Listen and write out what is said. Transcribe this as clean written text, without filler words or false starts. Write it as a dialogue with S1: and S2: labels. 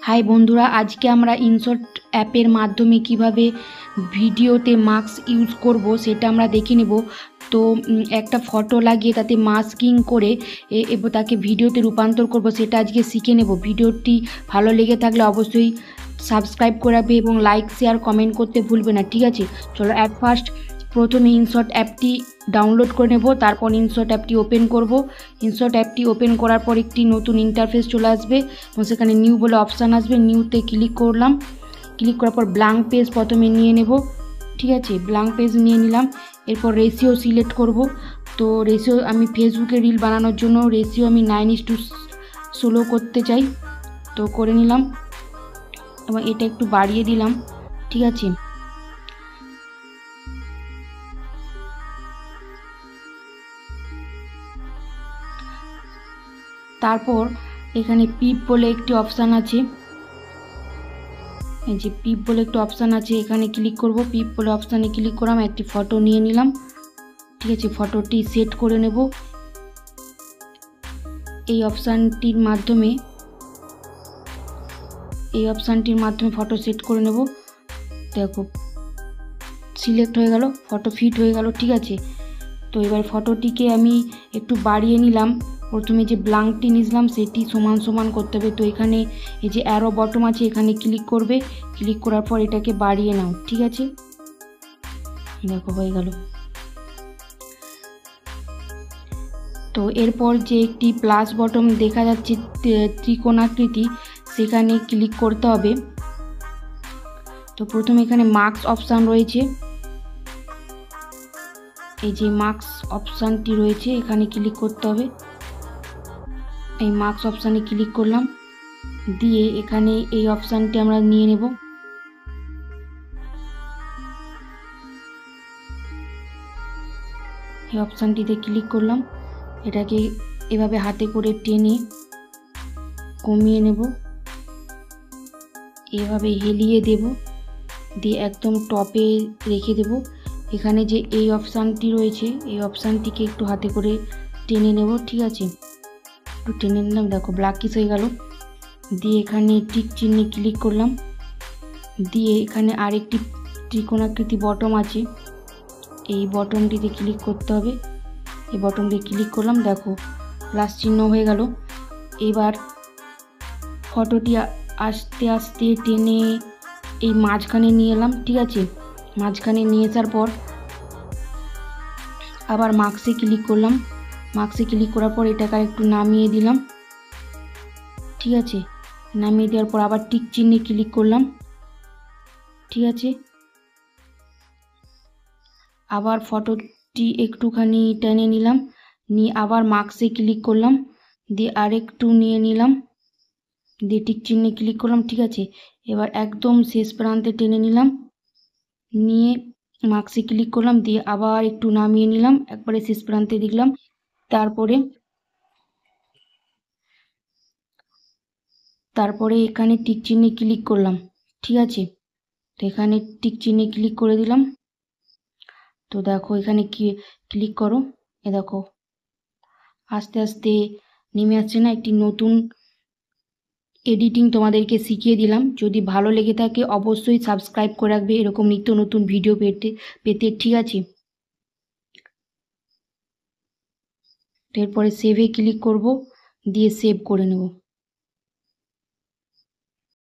S1: High বন্ধুরা, আজকে আমরা ইনশট অ্যাপের মাধ্যমে কিভাবে ভিডিওতে মাস্ক ইউজ করব সেটা আমরা দেখে নেব। তো একটা ফটো লাগিয়ে তাতে মাস্কিং করে তাকে ভিডিওতে রূপান্তর করব, সেটা আজকে শিখে নেব। ভিডিওটি ভালো লেগে থাকলে অবশ্যই সাবস্ক্রাইব করে রাখবে এবং লাইক শেয়ার কমেন্ট করতে ভুলবে না, ঠিক আছে? চলো প্রথমে ইনশট অ্যাপটি ডাউনলোড করে নেব, তারপর ইনশট অ্যাপটি ওপেন করব। ইনশট অ্যাপটি ওপেন করার পর একটি নতুন ইন্টারফেস চলে আসবে এবং সেখানে নিউ বলে অপশান আসবে। নিউতে ক্লিক করলাম। ক্লিক করার পর ব্ল্যাঙ্ক পেজ প্রথমে নিয়ে নেব, ঠিক আছে? ব্ল্যাঙ্ক পেজ নিয়ে নিলাম। এরপর রেশিও সিলেক্ট করব। তো রেশিও আমি ফেসবুকে রিল বানানোর জন্য রেশিও আমি 9:16 করতে চাই, তো করে নিলাম এবং এটা একটু বাড়িয়ে দিলাম, ঠিক আছে? তারপর এখানে পিপ বলে একটি অপশান আছে, এই যে পিপ বলে একটি অপশান আছে, এখানে ক্লিক করব। পিপ বলে অপশানে ক্লিক করলাম, একটি ফটো নিয়ে নিলাম, ঠিক আছে? ফটোটি সেট করে নেব এই অপশানটির মাধ্যমে ফটো সেট করে নেব। দেখো সিলেক্ট হয়ে গেল, ফটো ফিট হয়ে গেল, ঠিক আছে? তো এবার ফটোটিকে আমি একটু বাড়িয়ে নিলাম। প্রথমে যে ব্ল্যাঙ্কটি নিয়েছিলাম সেটি সমান সমান করতে হবে। তো এখানে এই যে অ্যারো বটম আছে, এখানে ক্লিক করবে। ক্লিক করার পর এটাকে বাড়িয়ে নাও, ঠিক আছে? দেখো হয়ে গেল। তো এরপর যে একটি প্লাস বটম দেখা যাচ্ছে ত্রিকোণাকৃতি, সেখানে ক্লিক করতে হবে। তো প্রথমে এখানে মার্কস অপশান রয়েছে, এই যে মার্কস অপশানটি রয়েছে, এখানে ক্লিক করতে হবে। এই মার্কস অপশানে ক্লিক করলাম, দিয়ে এখানে এই অপশানটি আমরা নিয়ে নেব। এই অপশানটিতে ক্লিক করলাম, এটাকে এভাবে হাতে করে টেনে কমিয়ে নেব, এভাবে হেলিয়ে দেব, দিয়ে একদম টপে রেখে দেব। এখানে যে এই অপশানটি রয়েছে, এই অপশানটিকে একটু হাতে করে টেনে নেব, ঠিক আছে? একটু টেনে নিলাম, দেখো ব্ল্যাকিশ হয়ে গেল। দিয়ে এখানে টিক চিহ্নে ক্লিক করলাম, দিয়ে এখানে আরেকটি ত্রিকোণাকৃতি বটম আছে, এই বটমটিতে ক্লিক করতে হবে। এই বটমটি ক্লিক করলাম, দেখো প্লাস চিহ্ন হয়ে গেল। এবার ফটোটি আস্তে আস্তে টেনে এই মাঝখানে নিয়ে এলাম, ঠিক আছে? মাঝখানে নিয়ে আসার পর আবার মার্কসে ক্লিক করলাম। মার্কসে ক্লিক করার পর এটাকে একটু নামিয়ে দিলাম, ঠিক আছে? নামিয়ে দেওয়ার পর আবার টিক চিহ্নে ক্লিক করলাম, ঠিক আছে? আবার ফটোটি একটুখানি টেনে নিলাম, নিয়ে আবার মার্কসে ক্লিক করলাম, দিয়ে আরেকটু নিয়ে নিলাম, দিয়ে টিক চিহ্নে ক্লিক করলাম, ঠিক আছে? এবার একদম শেষ প্রান্তে টেনে নিলাম, নিয়ে মার্কসে ক্লিক করলাম, দিয়ে আবার একটু নামিয়ে নিলাম, একবারে শেষ প্রান্তে দিলাম। তারপরে এখানে টিক চিহ্নে ক্লিক করলাম, ঠিক আছে? তো এখানে টিক চিহ্নে ক্লিক করে দিলাম। তো দেখো এখানে ক্লিক করো, এ দেখো আস্তে আস্তে নেমে আসছে না? একটি নতুন এডিটিং তোমাদেরকে শিখিয়ে দিলাম। যদি ভালো লেগে থাকে অবশ্যই সাবস্ক্রাইব করে রাখবে এরকম নিত্য নতুন ভিডিও পেতে, ঠিক আছে? এরপরে সেভে ক্লিক করব, দিয়ে সেভ করে নেব।